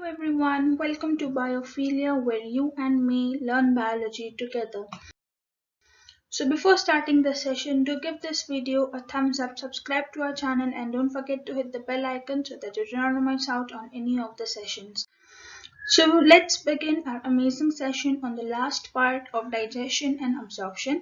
everyone, welcome to Biophilia where you and me learn biology together. So before starting the session, do give this video a thumbs up, subscribe to our channel and don't forget to hit the bell icon so that you do not miss out on any of the sessions. So let's begin our amazing session on the last part of digestion and absorption.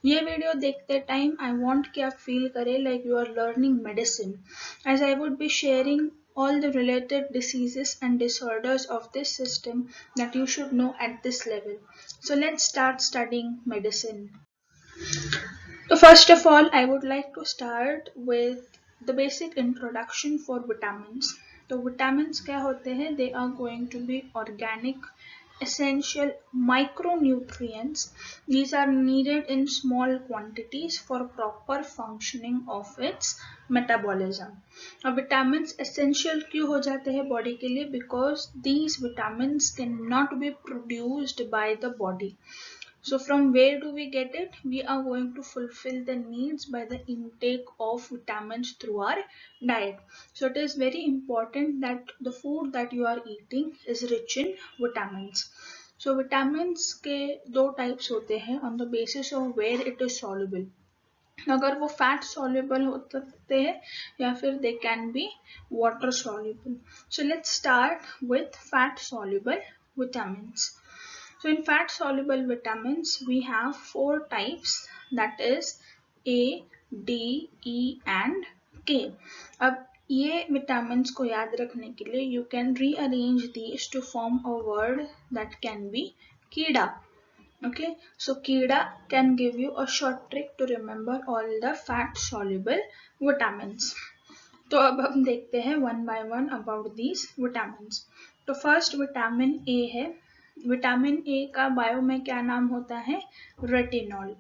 ये video देखते time I want कि आप feel करें like you are learning medicine, as I would be sharing all the related diseases and disorders of this system that you should know at this level. So let's start studying medicine. So first of all, I would like to start with the basic introduction for vitamins. तो vitamins क्या होते हैं? They are going to be organic, essential micronutrients. These are needed in small quantities for proper functioning of its metabolism. अब vitamins essential क्यों हो जाते हैं body के लिए? Because these vitamins cannot be produced by the body. So from where do we get it? We are going to fulfill the needs by the intake of vitamins through our diet. So it is very important that the food that you are eating is rich in vitamins. So vitamins के दो types होते हैं on the basis of where it is soluble. अगर वो fat soluble हो सकते हैं या फिर they can be water soluble. So let's start with fat soluble vitamins. So in fat soluble vitamins we have four types, that is A, D, E and K. अब ये vitamins को याद रखने के लिए you can rearrange these to form a word that can be कीड़ा. Okay, so कीड़ा can give you a short trick to remember all the fat soluble vitamins. तो अब हम देखते हैं one by one about these vitamins. तो first vitamin A है. Vitamin A का बायो में क्या नाम होता है? रेटिनॉल.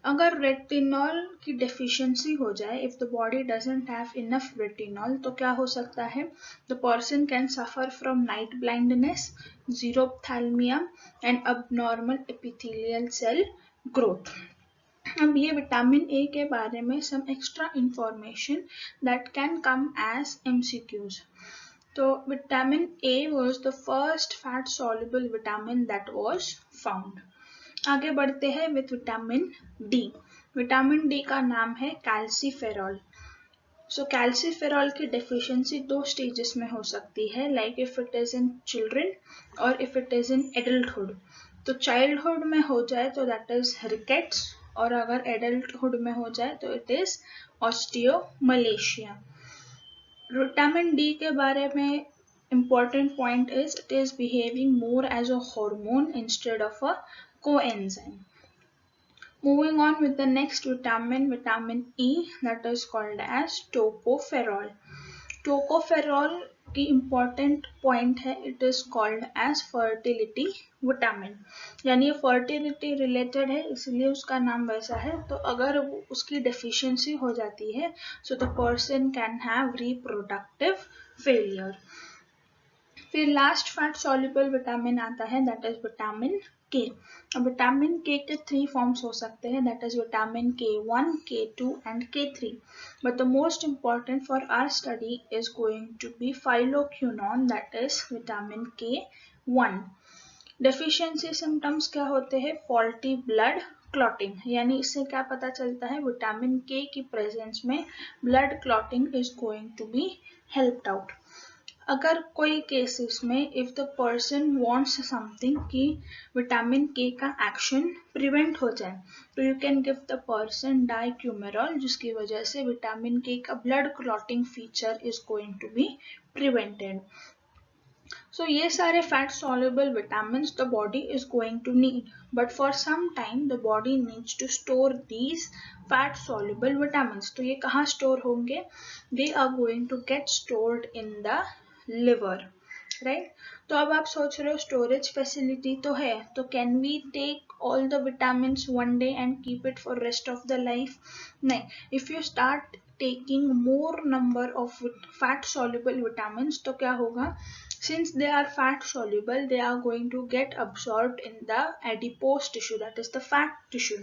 अगर रेटिनॉल की डेफिशिएंसी हो जाए, if the body doesn't have enough retinol, तो क्या हो सकता है? The person can suffer from night blindness, xerophthalmia and abnormal epithelial cell growth. अब ये विटामिन ए के बारे में some extra information that can come as MCQs. So vitamin A was the first fat soluble vitamin that was found. आगे बढ़ते हैं with vitamin D. Vitamin D का नाम है कैल्सीफेरॉल. So कैल्सीफेरॉल की डेफिशिएंसी दो स्टेजेस में हो सकती है, like if it is in children और if it is in adulthood. तो चाइल्डहुड में हो जाए तो that is rickets, और अगर एडल्टहुड में हो जाए तो it is osteomalacia. Vitamin D के बारे में important point is it is behaving more as a hormone instead of a coenzyme. Moving on with the next vitamin, vitamin E, that is called as tocopherol. Tocopherol की important point है, it is called as fertility vitamin. यानी ये fertility related है इसलिए उसका नाम वैसा है. तो अगर उसकी deficiency हो जाती है so the person can have reproductive failure. फिर लास्ट फैट सॉल्युबल विटामिन आता है, दैट इज विटामिन के. अब विटामिन के 3 फॉर्म्स हो सकते हैं, that is vitamin K1, K2 and K3. But the most important for our study is going to be phylloquinone, that is vitamin K1. Deficiency symptoms क्या होते हैं? Faulty blood clotting. यानी इससे क्या पता चलता है? विटामिन के की प्रेजेंस में blood clotting is going to be helped out. अगर कोई केसेस में if the person wants something कि विटामिन के का एक्शन प्रिवेंट हो जाए, तो you can give the person dicoumarol, जिसकी वजह से विटामिन के का blood clotting feature is going to be prevented. So ये सारे fat soluble vitamins the body is going to need, but for some time the body needs to store these fat soluble vitamins. तो ये कहाँ store होंगे? They are going to get stored in the liver, right? तो अब आप सोच रहे हो storage facility तो है, तो can we take all the vitamins one day and keep it for rest of the life? नहीं. If you start taking more number of fat soluble vitamins, तो क्या होगा? Since they are fat soluble, they are going to get absorbed in the adipose tissue, that is the fat tissue.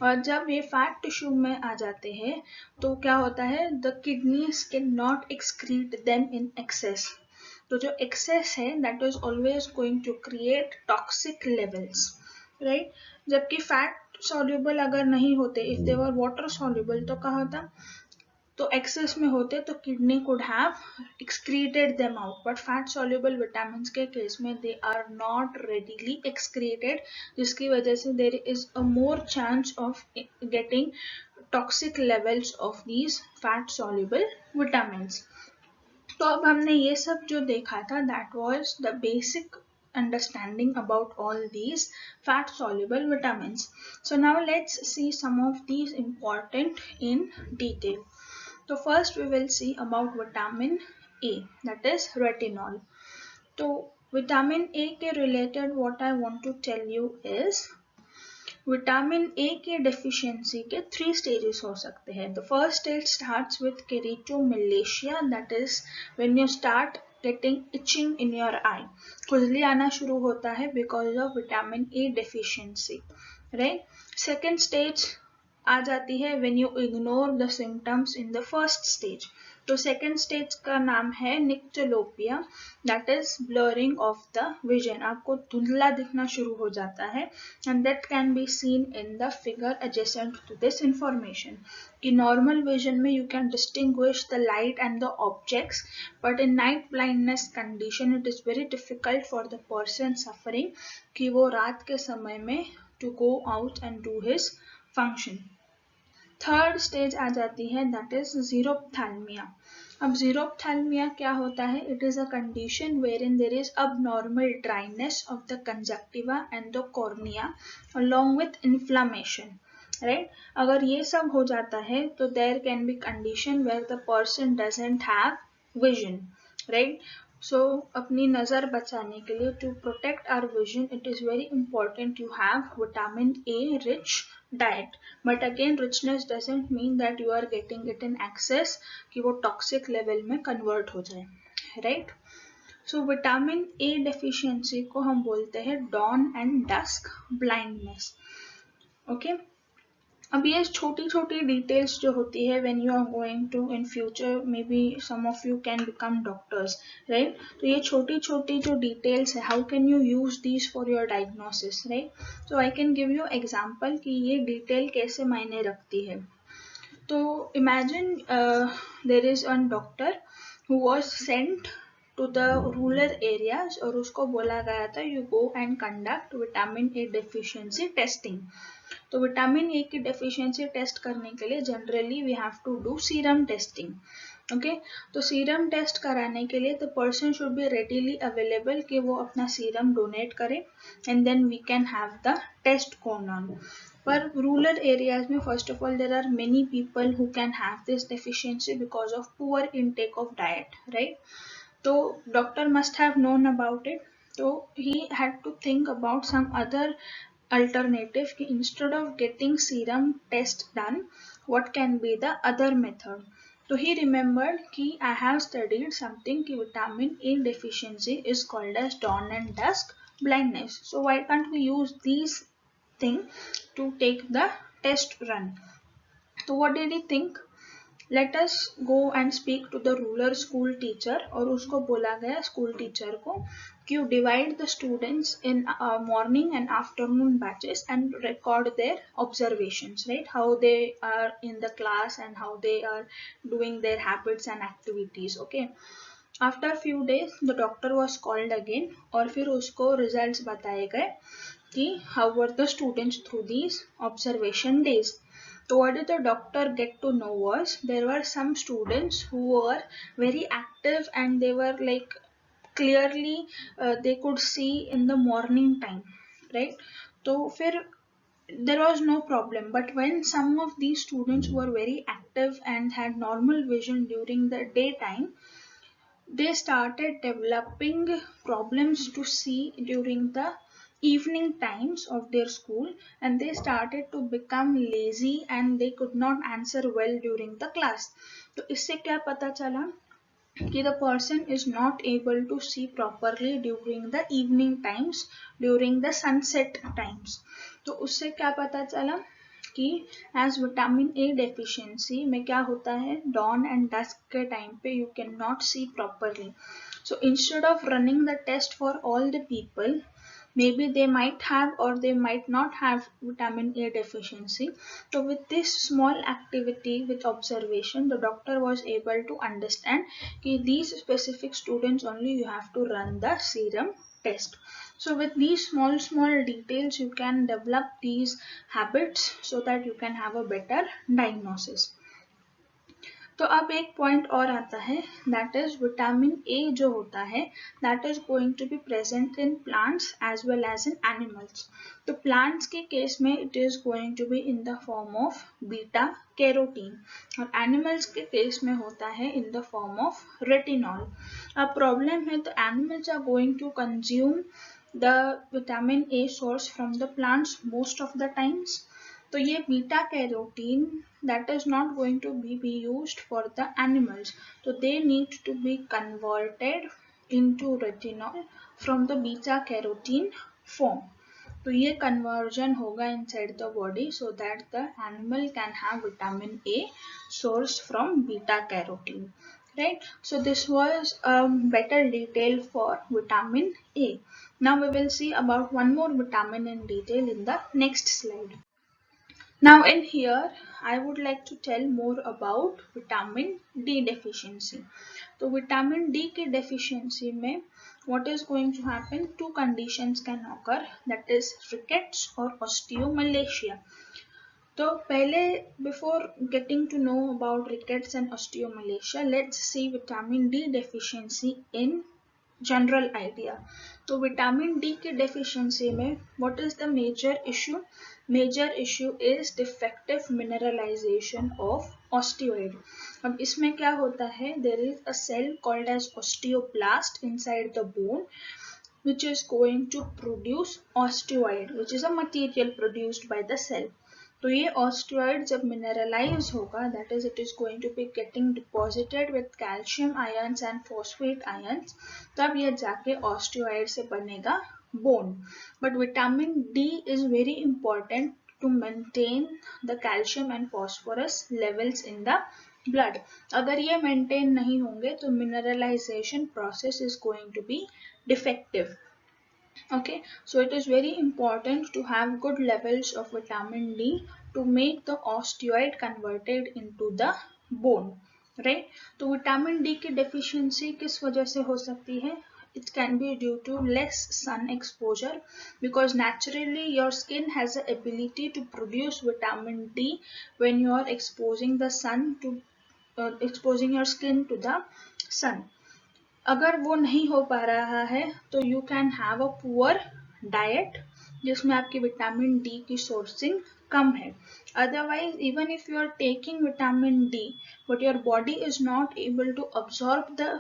और जब ये fat tissue में आ जाते हैं तो क्या होता है? The kidneys cannot excrete them in excess. तो जो एक्सेस है that is always going to create toxic levels, right. जबकि फैट सॉल्युबल अगर नहीं होते, if they were water soluble, तो क्या होता, तो एक्सेस में होते तो kidney could have excreted them out, but fat soluble vitamin के केस में they are not readily excreted, जिसकी वजह से there is a more chance of getting toxic levels of these fat soluble vitamins. तो अब हमने ये सब जो देखा था that was the basic understanding about all these fat soluble vitamins. So now let's see some of these important in detail. So first we will see about vitamin A, that is retinol. So vitamin A के related what I want to tell you is vitamin A के deficiency के 3 stages हो सकते हैं. The first stage starts with keratomalacia, that is when you start getting itching in your eye. खुजली आना शुरू होता है because of vitamin A deficiency, right. Second stage आ जाती है when you ignore the symptoms in the first stage. तो second stage का नाम है nyctalopia, that is blurring of the vision. आपको धुंधला दिखना शुरू हो जाता है and that can be seen in the figure adjacent to this information. कि नॉर्मल विजन में you can distinguish the light and the objects, but in night blindness condition it is very difficult for the person suffering कि वो रात के समय में to go out and do his function. Third stage आ जाती है दैट इज जीरोप्थैल्मिया. अब जीरोप्थैल्मिया क्या होता है? It is a condition where in there is abnormal dryness of the conjunctiva and the cornea along with inflammation, right? अगर ये सब हो जाता है तो there can be condition where the person doesn't have vision, right? So अपनी नज़र बचाने के लिए to protect our vision it is very important you have vitamin A rich diet. But again richness doesn't mean that you are getting it in excess कि वो toxic level में convert हो जाए, right? So vitamin A deficiency को हम बोलते हैं dawn and dusk blindness, okay? अब ये छोटी छोटी डिटेल्स जो होती है when you are going to in future may be some of you can become doctors, right. तो ये छोटी छोटी जो डिटेल्स है how can you use these for your diagnosis, right. So I can give you example कि ये detail कैसे मायने रखती है. तो imagine there is a doctor who was sent to the rural areas और उसको बोला गया था you go and conduct vitamin A deficiency testing. तो विटामिन ए की डेफिशिएंसी टेस्ट करने के लिए generally we have to do serum testing, okay. तो सीरम टेस्ट कराने के लिए the person should be readily available कि वो अपना सीरम डोनेट करे and then we can have the test gone on. पर रूरल एरियाज में first of all there are many people who can have this deficiency because of poor intake of diet, right. तो doctor must have known about it. तो he had to think about some other alternative कि instead of getting serum test done what can be the other method. So he remembered कि I have studied something कि vitamin A deficiency is called as dawn and dusk blindness. So why can't we use these things to take the test run? So what did he think? Let us go and speak to the rural school teacher. और उसको बोला गया school teacher को कि you divide the students in morning and afternoon batches and record their observations, right? How they are in the class and how they are doing their habits and activities, okay? After few days the doctor was called again और फिर उसको results बताए गए कि how were the students through these observation days. So what did the doctor get to know was there were some students who were very active and they were like clearly they could see in the morning time, right? So फिर there was no problem, but when some of these students were very active and had normal vision during the daytime, they started developing problems to see during the evening times of their school and they started to become lazy and they could not answer well during the class. तो इससे क्या पता चला कि the person is not able to see properly during the evening times, during the sunset times. तो उससे क्या पता चला कि एज विटामिन ए डेफिशिएंसी में क्या होता है, डॉन एंड डस्क के टाइम पे you can not see properly. So instead of running the test for all the people, maybe they might have or they might not have vitamin A deficiency. So with this small activity with observation, the doctor was able to understand that these specific students only you have to run the serum test. So with these small details you can develop these habits so that you can have a better diagnosis. तो अब एक point और आता है, that is vitamin A जो होता है that is going to be present in plants as well as in animals. तो प्लांट्स के केस में it is going to be in the form of beta carotene और एनिमल्स के case में होता है in the form of retinol. अब problem है तो animals are going to consume the vitamin A source from the plants most of the times. तो ये beta carotene that is not going to be used for the animals, so they need to be converted into retinol from the beta carotene form. तो ये conversion होगा inside the body so that the animal can have vitamin A source from beta carotene, right? So this was a better detail for vitamin A. Now we will see about one more vitamin in detail in the next slide. Now in here I would like to tell more about vitamin D deficiency. तो vitamin D की deficiency में what is going to happen? Two conditions can occur, that is rickets or osteomalacia. तो पहले before getting to know about rickets and osteomalacia, let's see vitamin D deficiency in general idea. तो vitamin D की deficiency में what is the major issue? Major issue is defective mineralization of osteoid. अब इसमें क्या होता है, there is a cell called as osteoblast inside the bone which is going to produce osteoid, which is a material produced by the cell. तो ये osteoid जब mineralize होगा that is it is going to be getting deposited with calcium ions and phosphate ions, तब ये जाके osteoid से बनेगा bone. But vitamin D is very important to maintain the calcium and phosphorus levels in the blood. अगर ये maintain नहीं होंगे तो mineralization process is going to be defective. Okay, so it is very important to have good levels of vitamin D to make the osteoid converted into the bone, right? तो vitamin D की deficiency किस वजह से हो सकती है? It can be due to less sun exposure, because naturally your skin has the ability to produce vitamin D when you are exposing the sun to exposing your skin to the sun. अगर वो नहीं हो पा रहा है तो you can have a poor diet जिसमें आपकी विटामिन डी की सोर्सिंग कम है. Otherwise even if you are taking vitamin D but your body is not able to absorb the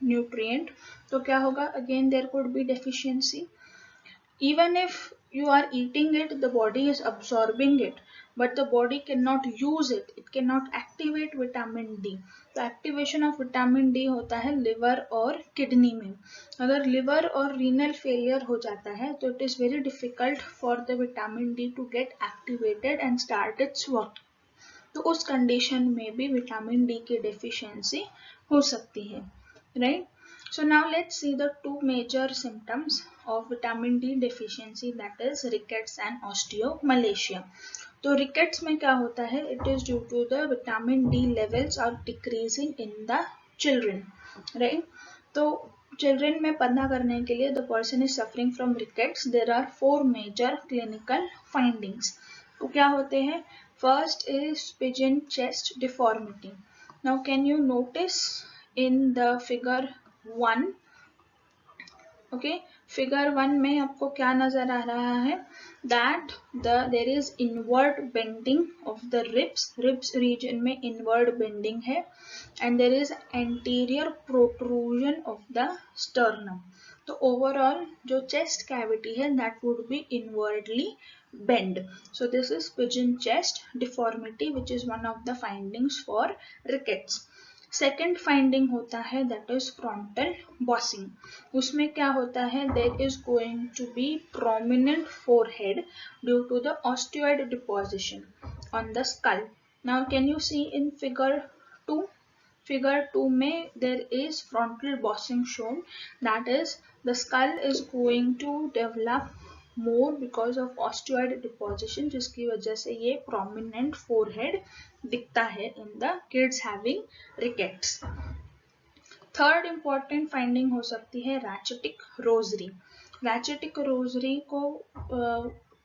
nutrient, तो क्या होगा? Again there could be deficiency. Even if you are eating it, the body is absorbing it, but the body cannot use it. It cannot activate vitamin D. तो activation of vitamin D होता है liver और kidney में. अगर liver और renal failure हो जाता है तो it is very difficult for the vitamin D to get activated and start its work. तो उस condition में भी vitamin D की deficiency हो सकती है, right? So now let's see the two major symptoms of vitamin D deficiency, that is rickets and osteomalacia. तो rickets में क्या होता है? It is due to the vitamin D levels are decreasing in the children, right? तो children में पैदा करने के लिए the person is suffering from rickets. There are 4 major clinical findings. तो क्या होते हैं? First is pigeon chest deformity. Now can you notice in the figure 1, okay, figure 1 में आपको क्या नजर आ रहा है? that there is inward bending of the ribs region में inward bending है, and there is anterior protrusion of the sternum. तो overall जो chest cavity है that would be inwardly bend. So this is pigeon chest deformity, which is one of the findings for rickets. Second finding होता है that is frontal bossing. उसमें क्या होता है? There is going to be prominent forehead due to the osteoid deposition on the skull. Now can you see in figure 2? Figure 2 में there is frontal bossing shown, that is the skull is going to develop more because of osteoid deposition, जिसकी वजह से ये prominent forehead दिखता है in the kids having rickets. Third important finding हो सकती है रैचेटिक रोजरी. रैचेटिक रोजरी को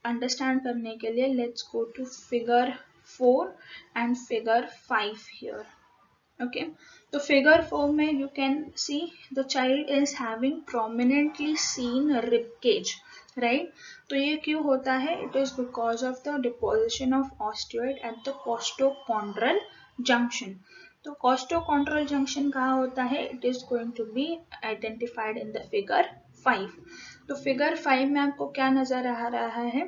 अंडरस्टैंड करने के लिए let's go to figure 4 and figure 5 here. Okay, so figure 4 में you can see the child is having prominently seen rib cage, right? तो ये क्यों होता है? It is because of the deposition of osteoid at the costochondral junction. तो costochondral junction कहाँ होता है? It is going to be identified in the figure 5. तो फिगर 5 में आपको क्या नजर आ रहा है?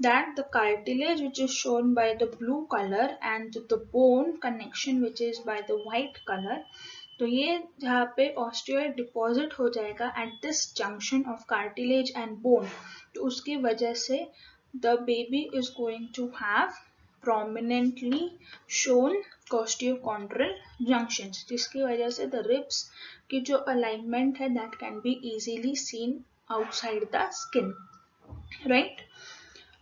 That the cartilage which is shown by the blue color and the bone connection which is by the white color, तो ये जहाँ पे osteoid deposit हो जाएगा at this junction of cartilage and bone, तो उसकी वजह से the baby is going to have prominently shown costochondral junctions, जिसकी वजह से the ribs की जो alignment है that can be easily seen outside the skin, right?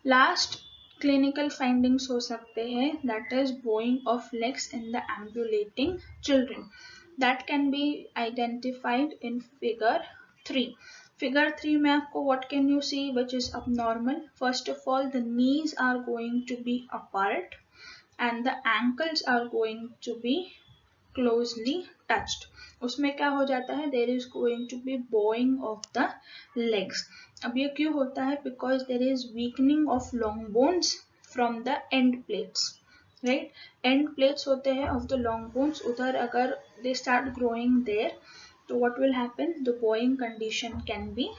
Last clinical findings हो सकते हैं, that is bowing of legs in the ambulating children, that can be identified in figure 3. Figure 3 में आपको what can you see which is abnormal? First of all, the knees are going to be apart and the ankles are going to be closely touched. उसमें क्या हो जाता है? There is going to be bowing of the legs. अब ये क्यों होता है? Because there is weakening of long bones from the end plates, right? End plates होते हैं of the long bones, उधर अगर they start growing there, तो what will happen? The bowing condition can be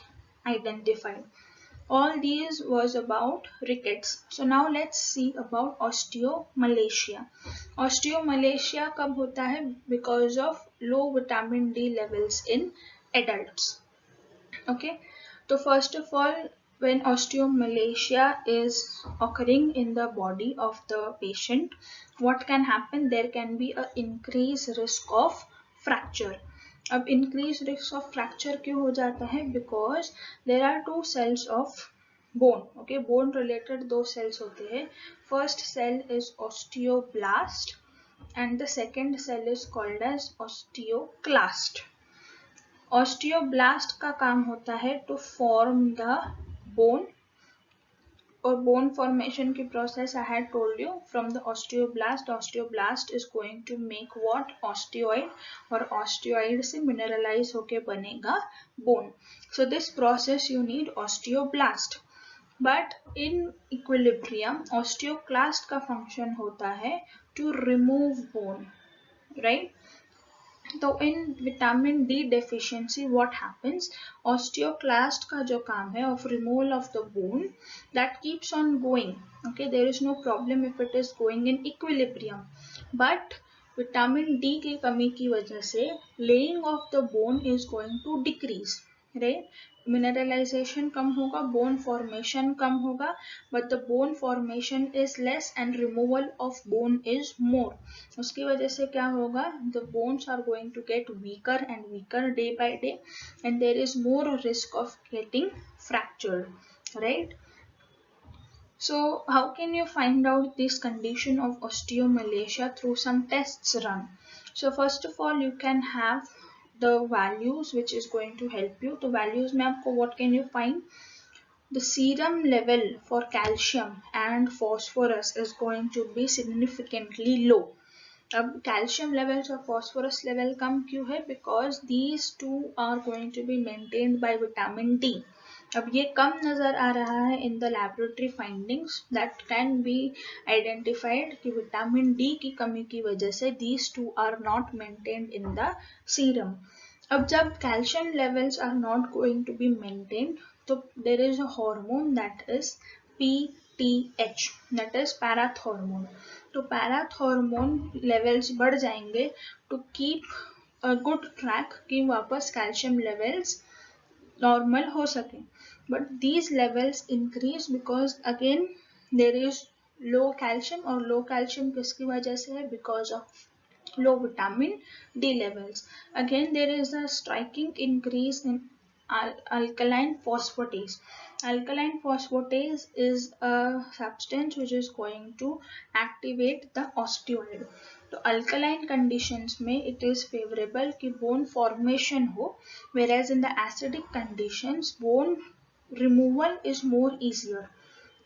identified. All these was about rickets. So now let's see about osteomalacia. Osteomalacia कब होता है? Because of low vitamin D levels in adults. Okay, so first of all, when osteomalacia is occurring in the body of the patient, what can happen? There can be an increased risk of fracture. अब increased risk of fracture क्यों हो जाता है? Because there are two cells of bone. Okay, bone related दो cells होते हैं. First cell is osteoblast and the second cell is called as osteoclast. Osteoblast का काम होता है to form the bone, और bone formation की process I had told you from the osteoblast. Osteoblast is going to make what? Osteoid, और osteoid से mineralize होके बनेगा bone. So this process you need osteoblast. But in equilibrium, osteoclast का function होता है to remove bone, right? तो in vitamin D deficiency what happens? Osteoclast का जो काम है of removal of the bone, that keeps on going. Okay, there is no problem if it is going in equilibrium, but vitamin D की कमी की वजह से laying of the bone is going to decrease, right? Mineralization कम होगा, bone formation कम होगा, but the bone formation is less and removal of bone is more. उसकी वजह से क्या होगा? The bones are going to get weaker and weaker day by day, and there is more risk of getting fractured, right? So how can you find out this condition of osteomalacia? Through some tests run. So first of all, you can have the values which is going to help you. तो values में आपको what can you find? The serum level for calcium and phosphorus is going to be significantly low. अब calcium levels और phosphorus level कम क्यों है? Because these two are going to be maintained by vitamin D. अब ये कम नजर आ रहा है in the laboratory findings, that can be identified कि विटामिन डी की कमी की वजह से these two are not maintained in the serum. अब जब calcium levels are not going to be maintained, तो there is a hormone that is PTH, that is parathormone. तो parathormone levels बढ़ जाएंगे to keep a good track कि वापस calcium levels normal हो सके. But these levels increase because again there is low calcium, और low calcium किसकी वजह से है? Because of low vitamin D levels. Again, there is a striking increase in alkaline phosphatase. Alkaline phosphatase is a substance which is going to activate the osteoid. तो alkaline conditions में it is favorable कि bone formation हो, whereas in the acidic conditions bone removal is more easier.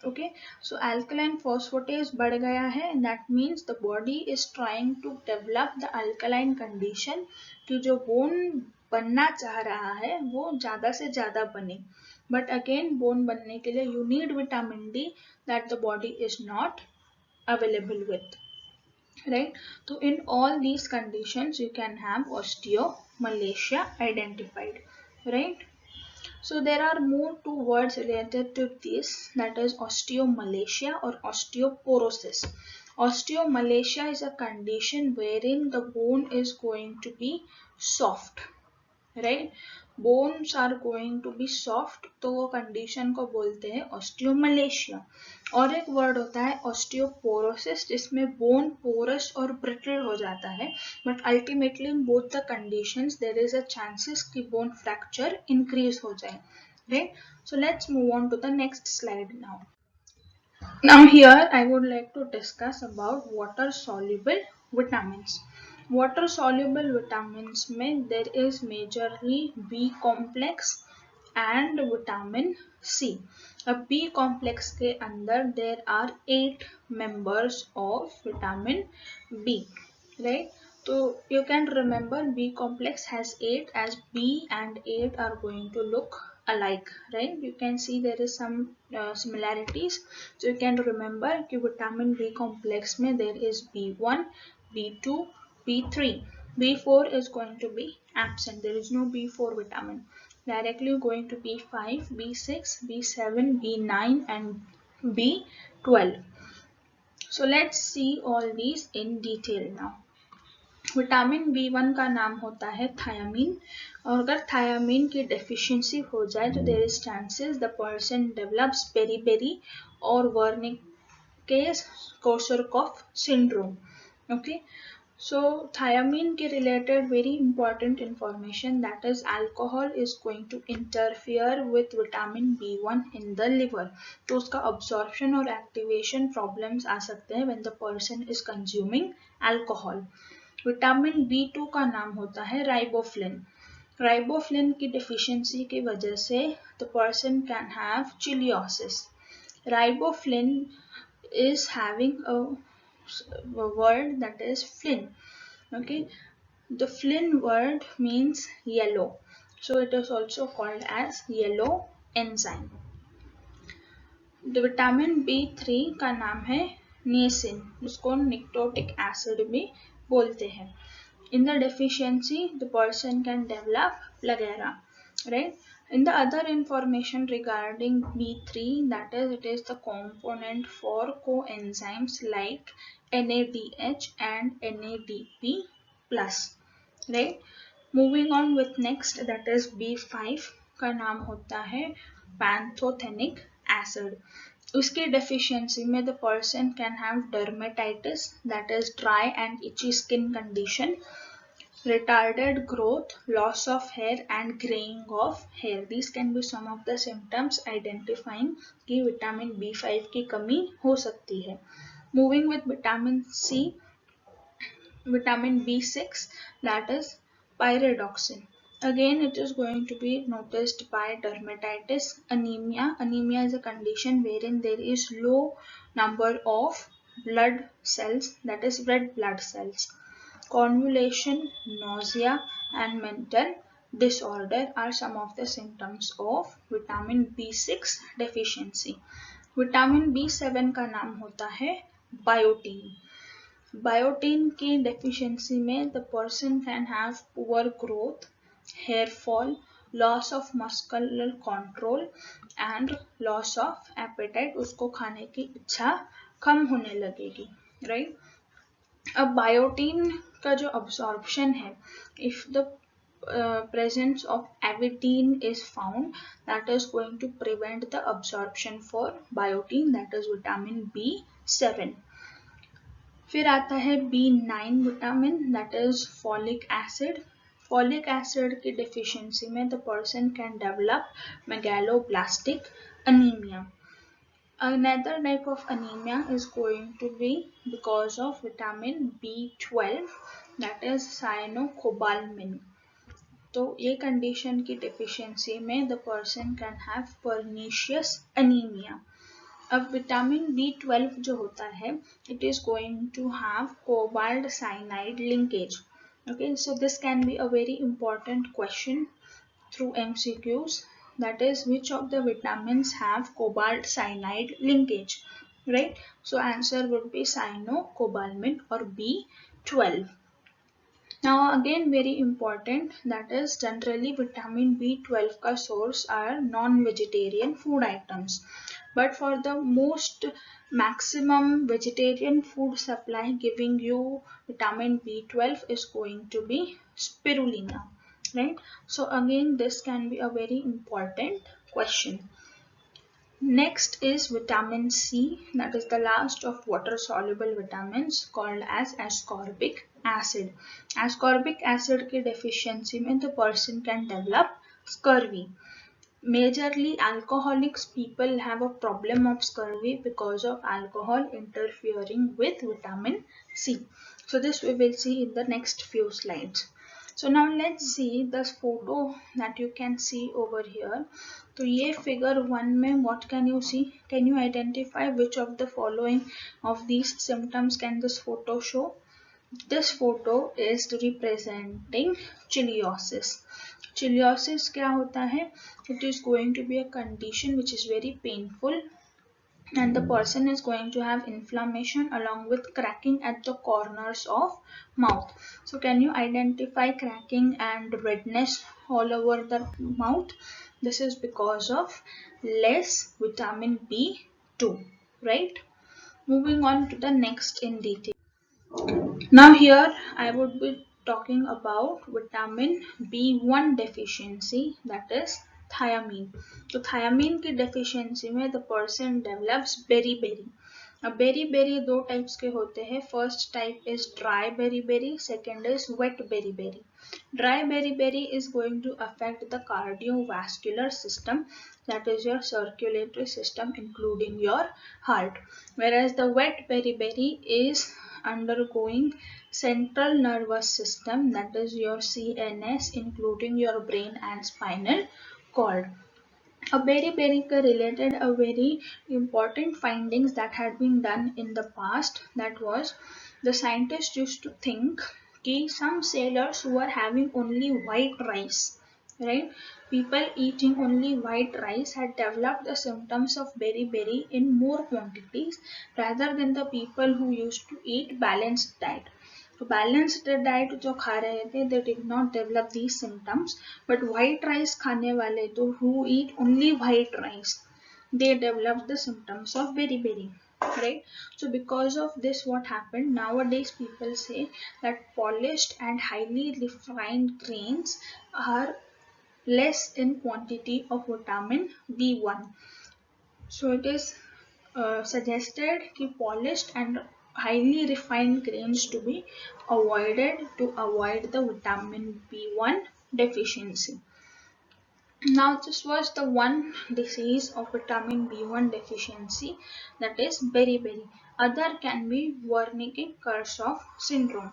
Okay, so alkaline phosphatase बढ़ गया है, and that means the body is trying to develop the alkaline condition कि जो bone बनना चाह रहा है वो ज़्यादा से ज़्यादा बने. But again bone बनने के लिए you need vitamin D that the body is not available with, right? So in all these conditions you can have osteomalacia identified, right? So there are more two words related to this, that is osteomalacia or osteoporosis. Osteomalacia is a condition wherein the bone is going to be soft, right? Bones are going to be soft, तो वो condition को बोलते हैं osteomalacia. और एक word होता है osteoporosis जिसमें bone porous और brittle हो जाता है, but ultimately in both the conditions there is a chances कि bone fracture increase हो जाए, right? So let's move on to the next slide now. Now here I would like to discuss about water soluble vitamins. Water soluble vitamins में there is majorly B complex and vitamin C. अब B complex के अंदर there are 8 members of vitamin B, right? So you can remember B complex has 8 as B and 8 are going to look alike, right? You can see there is some similarities. So you can remember कि vitamin B complex में there is B1, B2, B3. B4 is going to be absent. There is no B4 vitamin. Directly going to B5, B6, B7, B9 and B12. So let's see all these in detail now. Vitamin B1 का नाम होता है thiamine, और अगर thiamine की deficiency हो जाए तो there is chances the person develops beriberi और Wernicke's Korsakoff syndrome. Okay, so thiamine के related very important information, that is alcohol is going to interfere with vitamin B1 in the liver. तो उसका absorption और activation problems आ सकते हैं when the person is consuming alcohol. Vitamin B2 का नाम होता है राइबोफ्लिन. राइबोफ्लिन की डेफिशिएंसी की वजह से the person can have chiliosis. Riboflin is having a word that is flin. Okay, the flin word means yellow, so it is also called as yellow enzyme. The vitamin B3 का नाम है niacin, जिसको nicotinic acid भी बोलते हैं. In the deficiency the person can develop plagiaria, right? In the other information regarding B3, that is it is the component for coenzymes like NADH and NADP plus, right? Moving on with next, that is B5 का नाम होता है pantothenic acid. उसकी deficiency में the person can have dermatitis, that is dry and itchy skin condition, retarded growth, loss of hair and graying of hair. These can be some of the symptoms identifying कि vitamin B5 की कमी हो सकती है. Moving with vitamin C, vitamin B6, that is pyridoxine. Again it is going to be noticed by dermatitis, anemia. Anemia is a condition wherein there is low number of blood cells, that is red blood cells. Convulsion, nausea and mental disorder are some of the symptoms of vitamin B6 deficiency. Vitamin B7 का नाम होता है biotin. Biotin की deficiency में the person can have poor growth, hair fall, loss of muscular control and loss of appetite. उसको खाने की इच्छा कम होने लगेगी, right? अब biotin का जो absorption है, if the presence of avidin is found, that is going to prevent the absorption for biotin, that is vitamin B7. फिर आता है B9 vitamin, that is folic acid. Folic acid की deficiency में the person can develop megaloblastic anemia. Another type of anemia is going to be because of vitamin B12, that is cyanocobalamin. तो ये condition की deficiency में the person can have pernicious anemia. अब vitamin B12 जो होता है, it is going to have cobalt cyanide linkage. Okay, so this can be a very important question through MCQs, that is which of the vitamins have cobalt cyanide linkage, right? So answer would be cyanocobalamin or B12. Now again very important, that is generally vitamin B12 का source are non-vegetarian food items, but for the most maximum vegetarian food supply giving you vitamin B12 is going to be spirulina, right? So again this can be a very important question. Next is vitamin C, that is the last of water soluble vitamins, called as ascorbic acid. Ascorbic acid की deficiency में the person can develop scurvy. Majorly alcoholics people have a problem of scurvy because of alcohol interfering with vitamin C. So this we will see in the next few slides. So now let's see this photo that you can see over here. तो ये figure 1 में what can you see? Can you identify which of the following of these symptoms can this photo show? This photo is representing chiliosis. Chiliosis क्या होता है? It is going to be a condition which is very painful, and the person is going to have inflammation along with cracking at the corners of mouth. So can you identify cracking and redness all over the mouth? This is because of less vitamin B2, right? Moving on to the next in detail. Now here I would be talking about vitamin B1 deficiency, that is thiamine. तो thiamine की deficiency में the person develops beriberi. अब beriberi दो types के होते हैं. First type is dry beriberi, second is wet beriberi. Dry beriberi is going to affect the cardiovascular system, that is your circulatory system including your heart, whereas the wet beriberi is undergoing central nervous system, that is your CNS including your brain and spinal cord. A beriberi related a very important findings that had been done in the past, that was the scientists used to think कि some sailors who were having only white rice, right? People eating only white rice had developed the symptoms of beriberi in more quantities rather than the people who used to eat balanced diet. So balanced diet जो खा रहे थे, they did not develop these symptoms, but white rice खाने वाले तो who eat only white rice, they developed the symptoms of beriberi, right? So because of this what happened, nowadays people say that polished and highly refined grains are less in quantity of vitamin B1. So it is suggested कि polished and highly refined grains to be avoided to avoid the vitamin B1 deficiency. Now this was the one disease of vitamin B1 deficiency, that is beriberi. Other can be Wernicke-Korsakoff syndrome.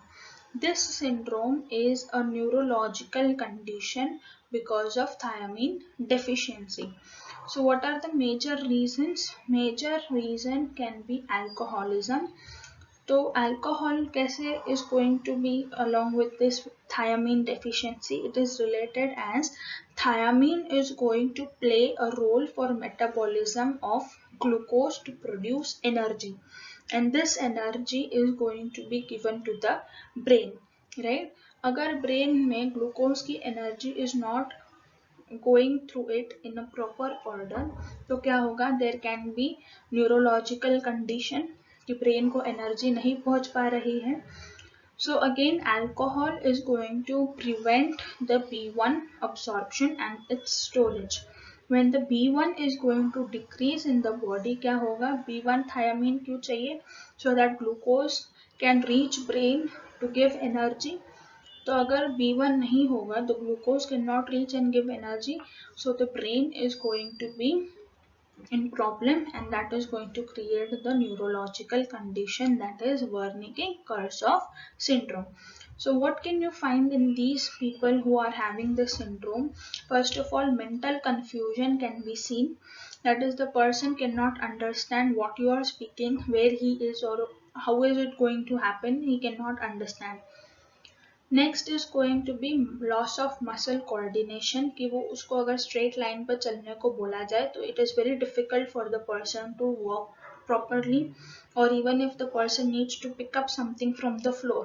This syndrome is a neurological condition because of thiamine deficiency. So what are the major reasons? Major reason can be alcoholism. तो alcohol कैसे is going to be along with this thiamine deficiency? It is related as thiamine is going to play a role for metabolism of glucose to produce energy, and this energy is going to be given to the brain, right? अगर brain में glucose की energy is not going through it in a proper order, तो क्या होगा? There can be neurological condition कि brain को energy नहीं पहुंच पा रही है. So again alcohol is going to prevent the B1 absorption and its storage. When the B1 is going to decrease in the body, क्या होगा? B1 thiamine क्यों चाहिए? So that glucose can reach brain to give energy. तो अगर B1 नहीं होगा तो glucose cannot reach and give energy, so the brain is going to be in problem, and that is going to create the neurological condition that is Wernicke-Korsakoff syndrome. So what can you find in these people who are having this syndrome? First of all, mental confusion can be seen. That is, the person cannot understand what you are speaking, where he is, or how is it going to happen. He cannot understand. Next is going to be loss of muscle coordination, कि वो उसको अगर straight line पर चलने को बोला जाए तो it is very difficult for the person to walk properly, or even if the person needs to pick up something from the floor,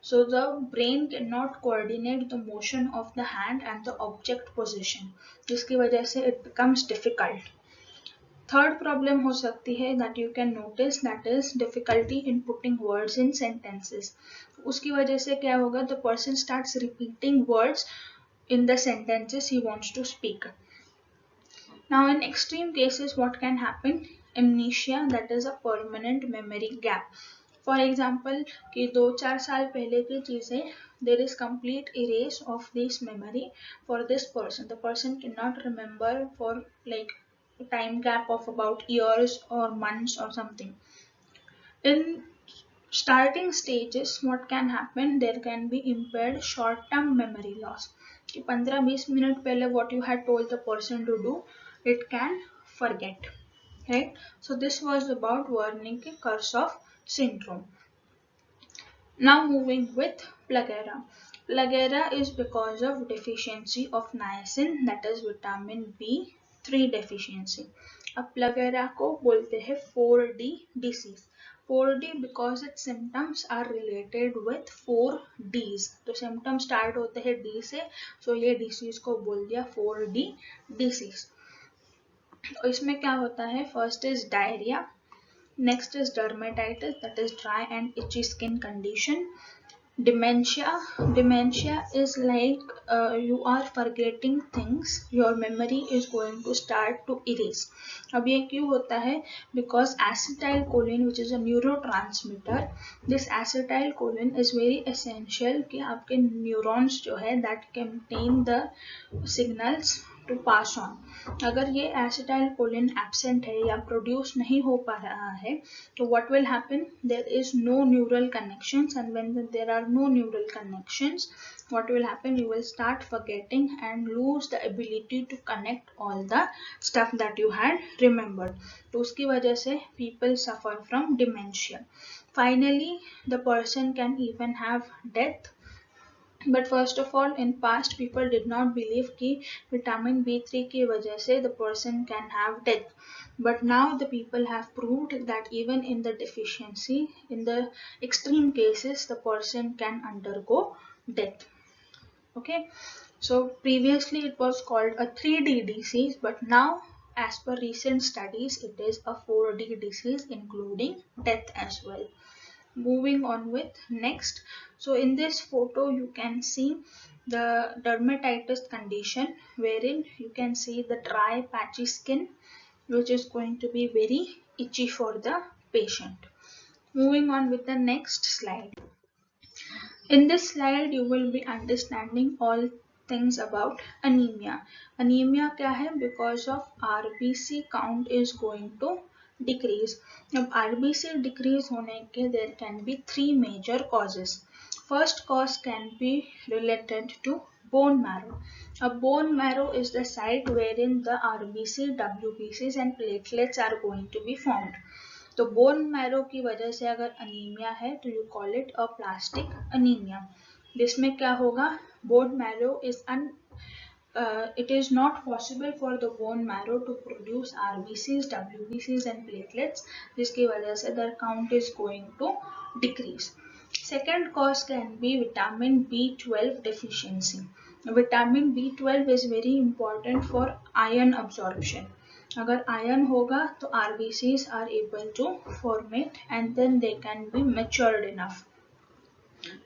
so the brain cannot coordinate the motion of the hand and the object position, जिसकी वजह से it becomes difficult. Third problem हो सकती है that you can notice, that is difficulty in putting words in sentences. उसकी वजह से क्या होगा, the person starts repeating words in the sentences he wants to speak. Now in extreme cases what can happen? Amnesia, that is a permanent memory gap. For example, कि 2-4 साल पहले की चीज़ें, there is complete erase of this memory for this person. The person cannot remember for like a time gap of about years or months or something. In starting stages what can happen, there can be impaired short term memory loss. 15-20 minutes पहले what you had told the person to do, it can forget, right? So this was about Wernicke-Korsakoff syndrome. Now moving with Plagueira. Plagueira is because of deficiency of niacin, that is vitamin B3 deficiency. अब Plagueira को बोलते हैं 4D disease. 4D because its symptoms are related with 4 Ds. तो symptoms start होते हैं D से, so ये disease को बोल दिया 4D disease. तो इसमें क्या होता है, first is diarrhea, next is dermatitis, that is dry and itchy skin condition. Dementia is like you are forgetting things, your memory is going to start to erase. अब ये क्यों होता है, because acetylcholine which is a neurotransmitter, this acetylcholine is very essential कि आपके neurons जो है that contain the signals to pass on. अगर ये acetylcholine absent है या produce नहीं हो पा रहा है तो what will happen, there is no neural connections, and when there are no neural connections, what will happen, you will start forgetting and lose the ability to connect all the stuff that you had remembered. तो उसकी वजह से people suffer from dementia. Finally, the person can even have death. But first of all, in past people did not believe कि vitamin B3 की वजह से the person can have death. But now the people have proved that even in the deficiency, in the extreme cases, the person can undergo death. Okay, so previously it was called a 3D disease, but now as per recent studies it is a 4D disease including death as well. Moving on with next. So in this photo you can see the dermatitis condition, wherein you can see the dry patchy skin which is going to be very itchy for the patient. Moving on with the next slide. In this slide you will be understanding all things about anemia. Anemia क्या है, because of RBC count is going to decrease. अब RBC decrease होने के there can be 3 major causes. First cause can be related to bone marrow. A bone marrow is the site wherein the RBC, WBCs and platelets are going to be formed. तो bone marrow की वजह से अगर anaemia है तो you call it a plastic anaemia, जिसमें क्या होगा, bone marrow is it is not possible for the bone marrow to produce RBCs, WBCs and platelets, जिसकी वजह से their count is going to decrease. Second cause can be vitamin B12 deficiency. Vitamin B12 is very important for iron absorption. अगर iron होगा तो RBCs are able to formate and then they can be matured enough.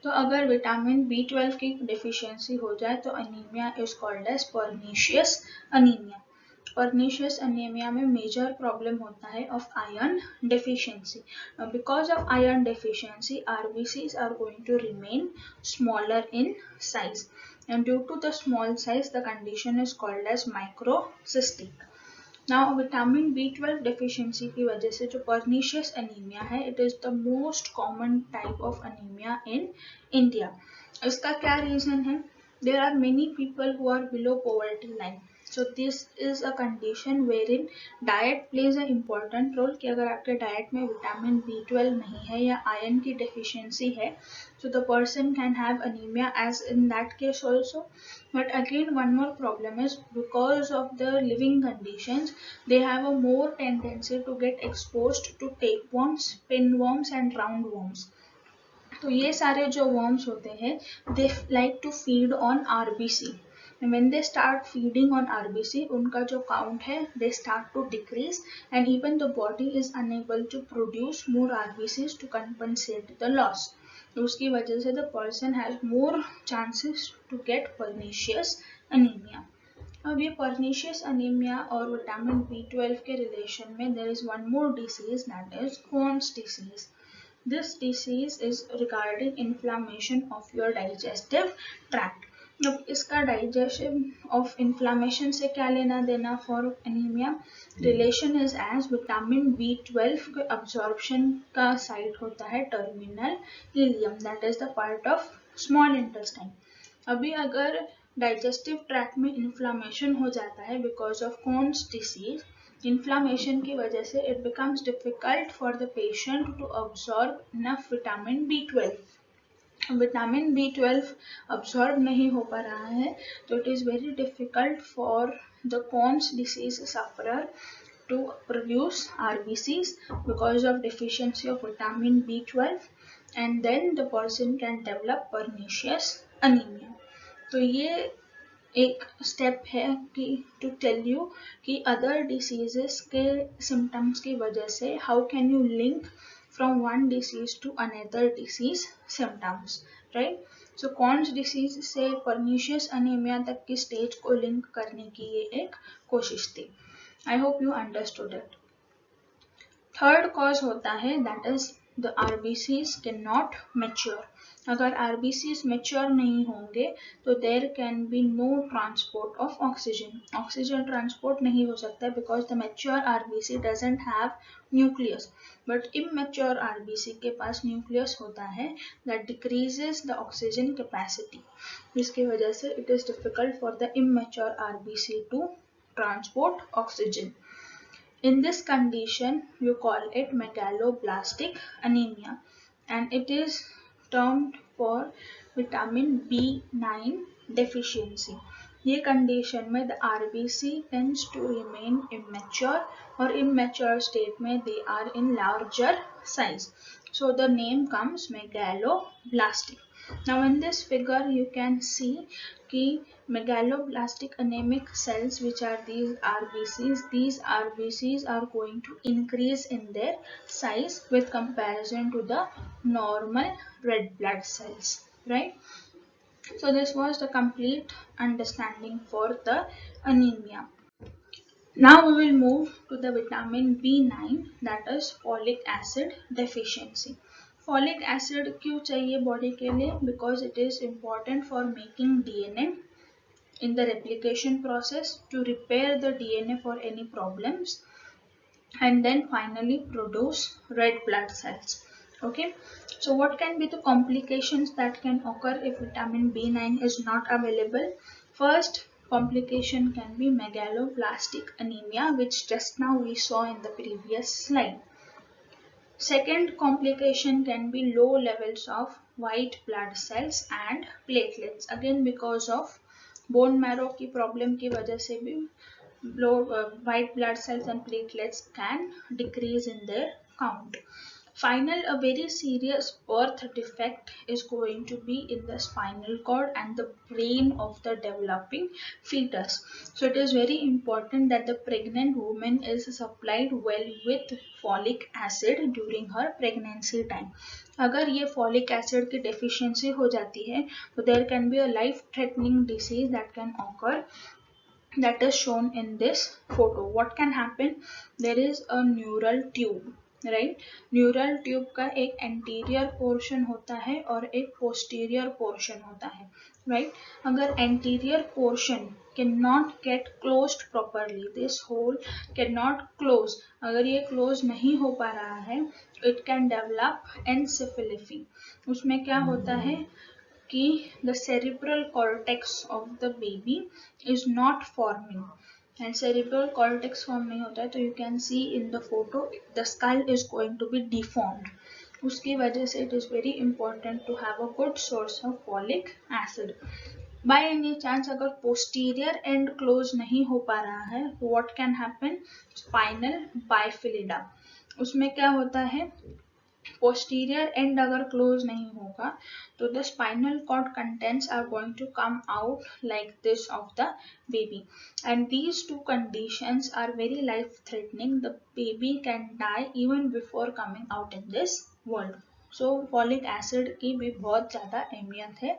तो अगर vitamin B12 की deficiency हो जाए तो anaemia is called as pernicious anaemia. Pernicious anaemia में मेजर प्रॉब्लम होता है of iron deficiency. Because of iron deficiency RBCs are going to remain smaller in size, and due to the small size the condition is called as microcystic. Now vitamin B12 deficiency की वजह से जो pernicious anaemia है, it is the most common type of anaemia in India. इसका क्या reason है? There are many people who are below poverty line. So this is a condition wherein diet plays an important role. कि अगर आपके diet में vitamin B12 नहीं है या आयरन की डेफिशिएंसी है, so the person can have anemia as in that case also. But again one more problem is because of the living conditions, they have a more tendency to get exposed to tapeworms, pinworms and roundworms. तो ये सारे जो worms होते हैं, they like to feed on RBC. And when they start feeding on RBC, उनका जो count है, they start to decrease, and even the body is unable to produce more RBCs to compensate the loss. तो उसकी वजह से the person has more chances to get pernicious anemia. अब ये pernicious anemia और विटामिन B12 के relation में there is one more disease, that is Crohn's disease. This disease is regarding inflammation of your digestive tract. अब इसका digestion of inflammation से क्या लेना देना for anemia? Relation is as vitamin B12 के absorption का site होता है terminal ileum, that is the part of small intestine. अभी अगर digestive tract में inflammation हो जाता है because of Crohn's disease, inflammation की वजह से it becomes difficult for the patient to absorb enough vitamin B12. Vitamin B12 absorb नहीं हो पा रहा है, तो it is very difficult for the Crohn's disease sufferer to produce RBCs because of deficiency of vitamin B12, and then the person can develop pernicious anemia. तो ये एक step है कि टू टेल यू कि अदर डिसीजेस के symptoms की वजह से how can you link from one disease to another disease symptoms, right. So Crohn's disease से पर्नीशियस अनीमिया तक की स्टेज को लिंक करने की ये एक कोशिश थी. I hope you understood it. Third cause होता है that is the RBCs can not mature. अगर RBCs मैच्योर नहीं होंगे तो there can be no transport of oxygen. Oxygen transport नहीं हो सकता because the mature RBC doesn't have nucleus, but immature RBC के पास न्यूक्लियस होता है that decreases the oxygen capacity. जिसकी वजह से it is difficult for the immature RBC to transport oxygen. In this condition, you call it megaloblastic anemia, and it is termed for vitamin B9 deficiency. ये condition में the RBC tends to remain immature, और immature state में they are in larger size. So the name comes megaloblastic. Now in this figure you can see कि megaloblastic anemic cells, which are these RBCs are going to increase in their size with comparison to the normal red blood cells, right? So this was the complete understanding for the anemia. Now we will move to the vitamin B9, that is folic acid deficiency. Folic acid क्यों चाहिए body के लिए? Because it is important for making DNA in the replication process, to repair the DNA for any problems, and then finally produce red blood cells. Okay, so what can be the complications that can occur if vitamin B9 is not available? First complication can be megaloblastic anemia, which just now we saw in the previous slide. Second complication can be low levels of white blood cells and platelets, again because of bone marrow की problem की वजह से भी white blood cells and platelets can decrease in their count. Final, a very serious birth defect is going to be in the spinal cord and the brain of the developing fetus. So it is very important that the pregnant woman is supplied well with folic acid during her pregnancy time. अगर ये folic acid की deficiency हो जाती है तो there can be a life threatening disease that can occur that is shown in this photo. What can happen? There is a neural tube, right? Neural tube का एक anterior portion होता है और एक पोस्टीरियर पोर्शन होता है, right? अगर anterior portion can not get closed properly, this hole can not close, अगर ये क्लोज नहीं हो पा रहा है, इट कैन डेवलप एनसेफेलिफी. उसमें क्या होता है कि the cerebral cortex of the baby is not forming, and cerebral cortex form नहीं होता है, तो you can see in the photo the skull is going to be deformed. उसकी वजह से it is very important to have a good source of folic acid. By any chance अगर posterior end close नहीं हो पा रहा है, what can happen? Spinal bifida. उसमें क्या होता है? posterior end अगर close नहीं होगा तो the spinal cord contents are going to come out like this of the baby, and these two conditions are very life threatening. The baby can die even before coming out in this world. So folic acid की भी बहुत ज़्यादा अहमियत है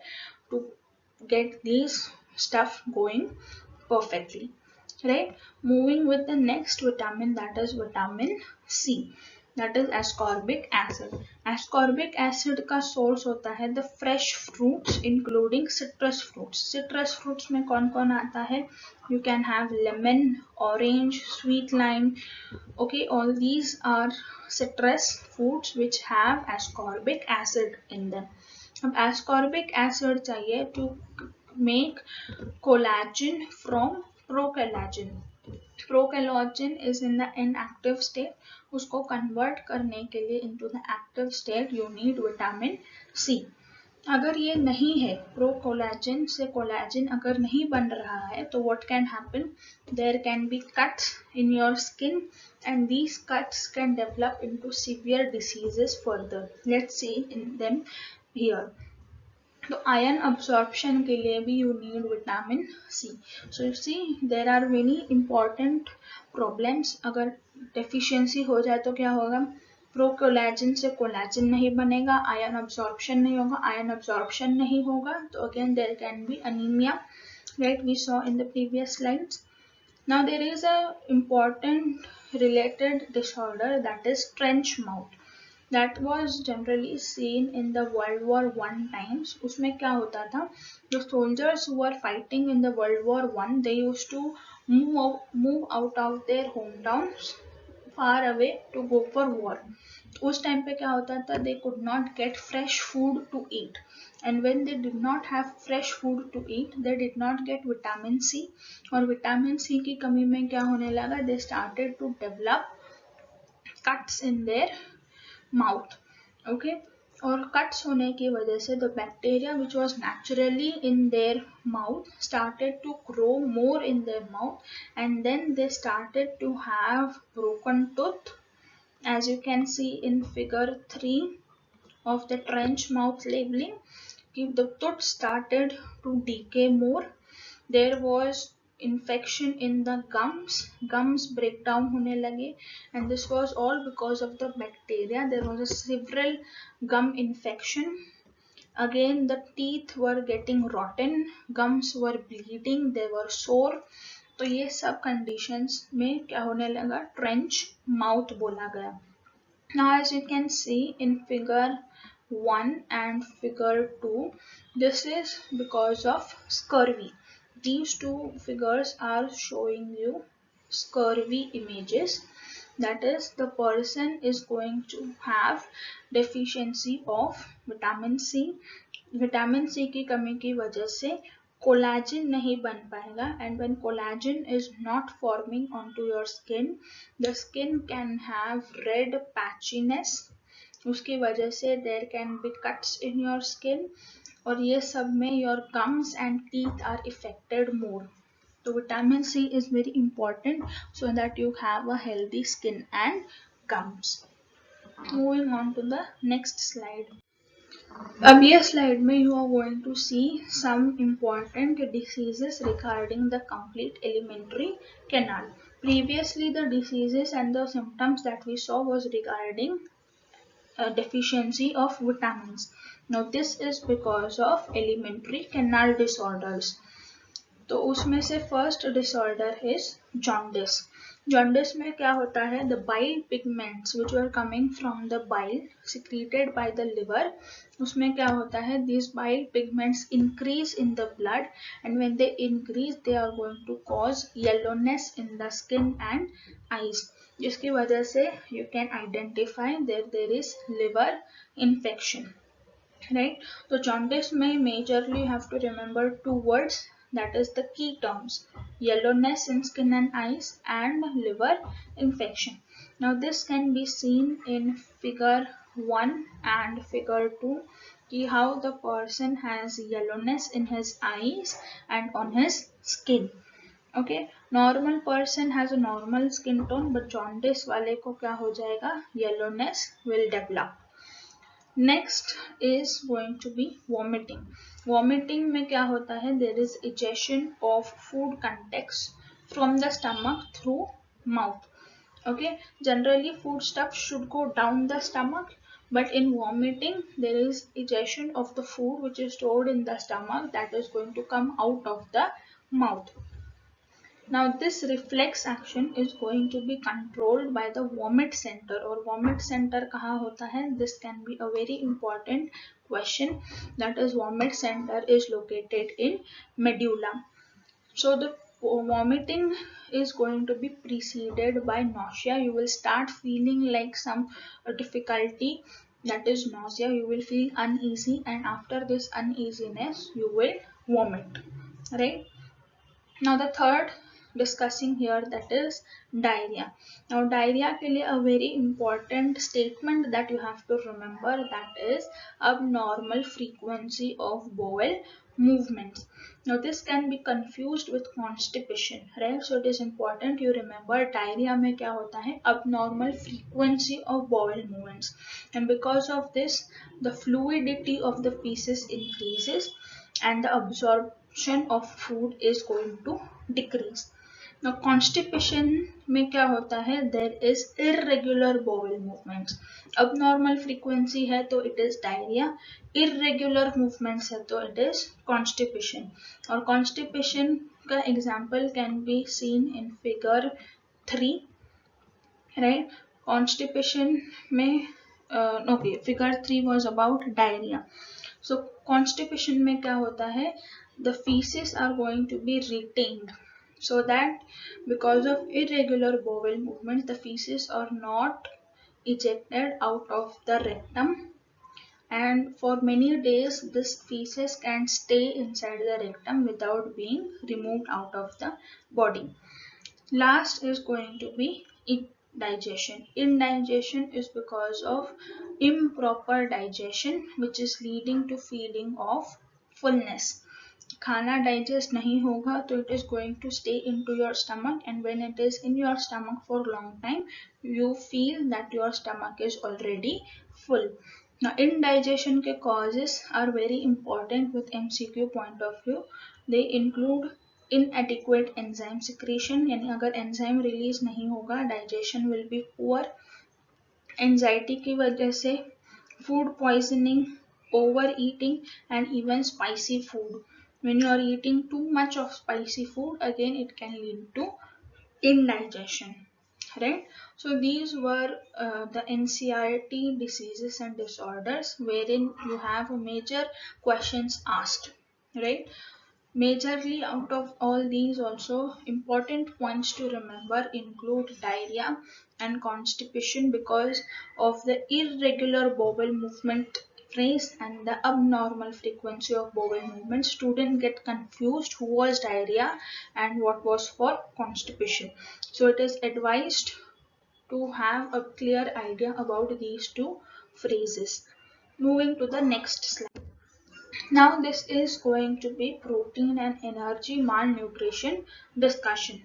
to get these stuff going perfectly, right? Moving with the next vitamin, that is vitamin C, that is ascorbic acid. Ascorbic acid का source होता है the fresh fruits including citrus fruits. Citrus fruits में कौन कौन आता है? You can have lemon, orange, sweet lime. Okay, all these are citrus fruits which have ascorbic acid in them. अब ascorbic acid चाहिए to make collagen from procollagen. Procollagen is in the inactive state. उसको convert करने के लिए into the active state you need vitamin C. अगर ये नहीं है, प्रोकोलाजिन से कोलाजिन अगर नहीं बन रहा है, तो what can happen? There can be cuts in your skin and these cuts can develop into severe diseases further. Let's see in them here. तो आयन अब्सॉर्प्शन के लिए भी you need vitamin C. So you see there are many important problems. अगर deficiency हो जाए तो क्या होगा? प्रोकोलाजिन से कोलाजिन नहीं बनेगा, आयन अब्सॉर्प्शन नहीं होगा, आयन अब्सॉर्प्शन नहीं होगा तो again there can be anaemia, right? We saw in the previous slides. Now there is a important related disorder that is trench mouth. That was generally seen in the World War I times. उसमें क्या होता था? The soldiers who were fighting in the World War I, they used to move out of their hometowns far away to go for war. उस time पे क्या होता था? They could not get fresh food to eat, and when they did not have fresh food to eat, they did not get vitamin C. और vitamin C की कमी में क्या होने लगा? They started to develop cuts in their mouth. Okay, और cuts होने की वजह से the bacteria which was naturally in their mouth started to grow more in their mouth and then they started to have broken tooth, as you can see in figure 3 of the trench mouth labeling. The tooth started to decay more. There was infection in the gums break down होने लगे, and this was all because of the bacteria. There was a several gum infection. Again the teeth were getting rotten, gums were bleeding, they were sore. तो ये सब conditions में क्या होने लगा? Trench mouth बोला गया. Now as you can see in figure 1 and figure 2, this is because of scurvy. These two figures are showing you scurvy images. That is, the person is going to have deficiency of vitamin C. Vitamin C की कमी की वजह से collagen नहीं बन पाएगा, and when collagen is not forming onto your skin, the skin can have red patchiness. उसकी वजह से there can be cuts in your skin, और ये सब में your gums and teeth are affected more. So vitamin C is very important so that you have a healthy skin and gums. Moving on to the next slide. अब ये slide में you are going to see some important diseases regarding the complete alimentary canal. Previously the diseases and the symptoms that we saw was regarding deficiency of vitamins. Now this is because of alimentary canal disorders. तो उसमें से first disorder is jaundice. Jaundice में क्या होता है, the bile pigments which are coming from the bile secreted by the liver, उसमें क्या होता है, this bile pigments increase in the blood and when they increase they are going to cause yellowness in the skin and eyes, जिसकी वजह से you can identify there is liver infection, right? So jaundice may majorly you have to remember two words, that is the key terms, yellowness in skin and eyes and liver infection. Now this can be seen in figure 1 and figure 2, how the person has yellowness in his eyes and on his skin. Okay, normal person has a normal skin tone, but jaundice वाले को क्या हो जाएगा, yellowness will develop. Next is going to be vomiting. Vomiting में क्या होता है, there is egestion of food contacts from the stomach through mouth. Okay, generally food stuff should go down the stomach, but in vomiting there is ejection of the food which is stored in the stomach that is going to come out of the mouth. Now this reflex action is going to be controlled by the vomit center, or vomit center कहाँ होता है, this can be a very important question, that is vomit center is located in medulla. So the vomiting is going to be preceded by nausea. You will start feeling like some difficulty, that is nausea. You will feel uneasy and after this uneasiness you will vomit, right? Now the third discussing here, that is diarrhea. Now diarrhea के लिए a very important statement that you have to remember, that is abnormal frequency of bowel movements. Now this can be confused with constipation, right? So it is important you remember diarrhea में क्या होता है, abnormal frequency of bowel movements, and because of this the fluidity of the feces increases and the absorption of food is going to decrease. Now constipation में क्या होता है, there is irregular bowel movements. abnormal frequency है तो it is diarrhea, irregular movements है तो it is constipation. और constipation का example can be seen in figure 3, right? Constipation में okay, figure 3 was about diarrhea. So constipation में क्या होता है, the feces are going to be retained, so that because of irregular bowel movements the feces are not ejected out of the rectum, and for many days this feces can stay inside the rectum without being removed out of the body. Last is going to be indigestion. Indigestion is because of improper digestion which is leading to feeling of fullness. खाना digest नहीं होगा तो it is going to stay into your stomach, and when it is in your stomach for long time you feel that your stomach is already full. Now indigestion के causes are very important with MCQ point of view. They include inadequate enzyme secretion, यानी अगर enzyme release नहीं होगा digestion will be poor. Anxiety की वजह से food poisoning, overeating and even spicy food. When you are eating too much of spicy food, again it can lead to indigestion, right? So these were the NCERT diseases and disorders wherein you have major questions asked, right? Majorly out of all these also important points to remember include diarrhea and constipation because of the irregular bowel movement phrase and the abnormal frequency of bowel movement. Students get confused who was diarrhea and what was for constipation. So it is advised to have a clear idea about these two phrases. Moving to the next slide. Now this is going to be protein and energy malnutrition discussion.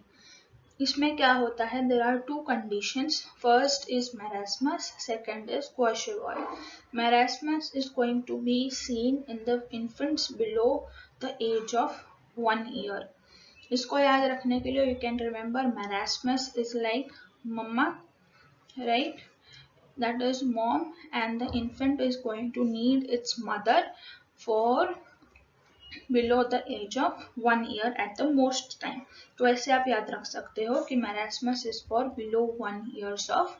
इसमें क्या होता है, there are two conditions. First is marasmus, second is kwashiorkor. Marasmus is going to be seen in the infants below the age of 1 year. इसको याद रखने के लिए you can remember marasmus is like mama, right? That is mom, and the infant is going to need its mother for below the age of 1 year at the most time. तो ऐसे आप याद रख सकते हो कि marasmus is for below 1 years of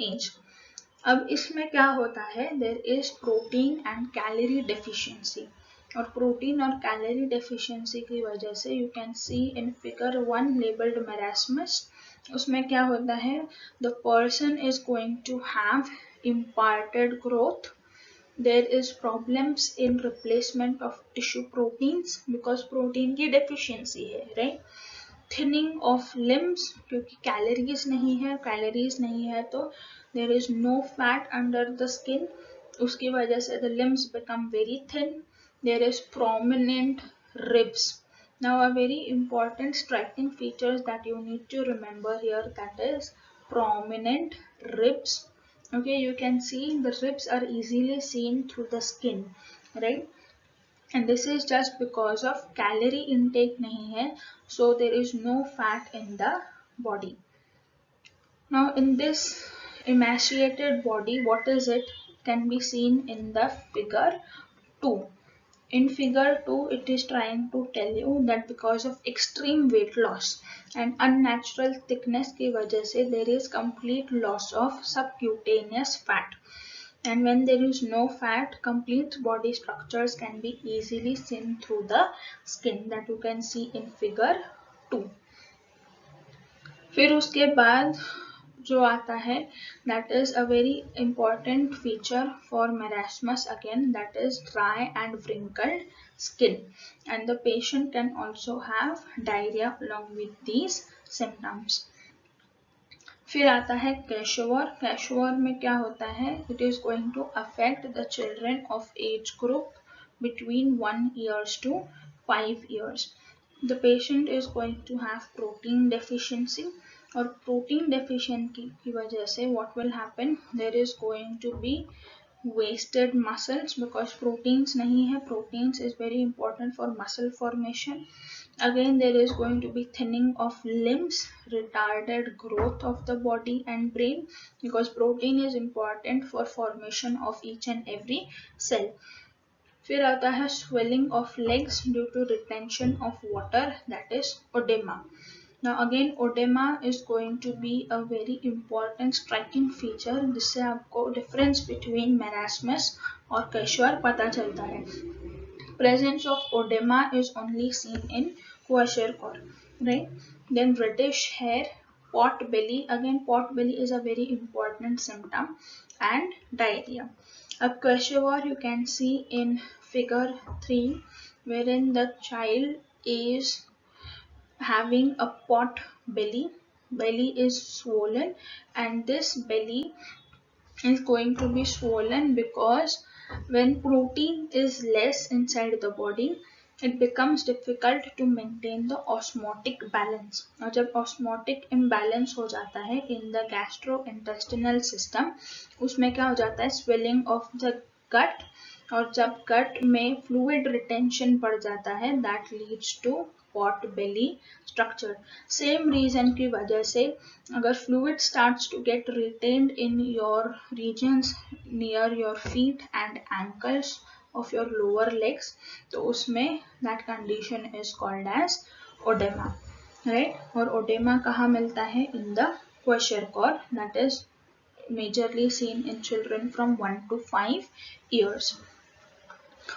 age. अब इसमें क्या होता है, there is protein and calorie deficiency. और प्रोटीन और कैलोरी डेफिशिएंसी की वजह से you can see in figure 1 labeled marasmus, उसमें क्या होता है, the person is going to have imparted growth. There is problems in replacement of tissue proteins because protein की deficiency है, right? Thinning of limbs क्योंकि calories नहीं है तो there is no fat under the skin, उसकी वजह से the limbs become very thin. There is prominent ribs. Now a very important striking features that you need to remember here, that is prominent ribs. Okay, you can see the ribs are easily seen through the skin, right? And this is just because of calorie intake nahi hai, so there is no fat in the body. Now in this emaciated body, what is it, can be seen in the figure 2. In figure 2, it is trying to tell you that because of extreme weight loss and unnatural thickness की वजह से there is complete loss of subcutaneous fat. And when there is no fat, complete body structures can be easily seen through the skin, that you can see in figure 2. फिर उसके बाद जो आता है, that is a very important feature for marasmus again, that is dry and wrinkled skin, and the patient can also have diarrhea along with these symptoms. फिर आता है कैशोवर. कैशोवर में क्या होता है, it is going to affect the children of age group between 1 years to 5 years. The patient is going to have protein deficiency, और protein deficiency की वजह से what will happen, there is going to be wasted muscles because proteins नहीं है. Proteins is very important for muscle formation. Again there is going to be thinning of limbs, retarded growth of the body and brain, because protein is important for formation of each and every cell. फिर आता है swelling of legs due to retention of water, that is oedema. Now again oedema is going to be a very important striking feature, जिससे आपको difference between marasmus और कैशोर पता चलता है. Presence of oedema is only seen in kwashiorkor, right? Then reddish hair, pot belly. Again, pot belly is a very important symptom, and diarrhea. A kwashiorkor you can see in figure 3, wherein the child is having a pot belly. Belly is swollen, and this belly is going to be swollen because when protein is less inside the body, it becomes difficult to maintain the osmotic balance. और जब osmotic imbalance हो जाता है in the gastrointestinal system, उसमें क्या हो जाता है, swelling of the gut, और जब gut में fluid retention बढ़ जाता है, that leads to pot belly structure. Same reason की वजह से अगर fluid starts to get retained in your regions near your feet and ankles of your lower legs, तो उसमें that condition is called as oedema, right? और oedema कहाँ मिलता है, in the kwashiorkor, that is majorly seen in children from 1 to 5 years.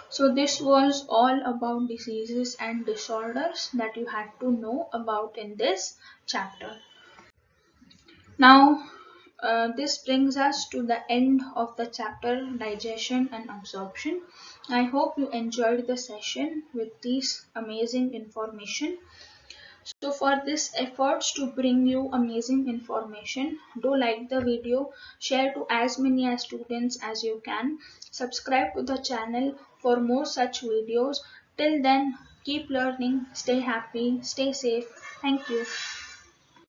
So this was all about diseases and disorders that you had to know about in this chapter. Now this brings us to the end of the chapter digestion and absorption. I hope you enjoyed the session with this amazing information. So for this efforts to bring you amazing information, do like the video, share to as many as students as you can, subscribe to the channel for more such videos. Till then, keep learning, stay happy, stay safe. Thank you.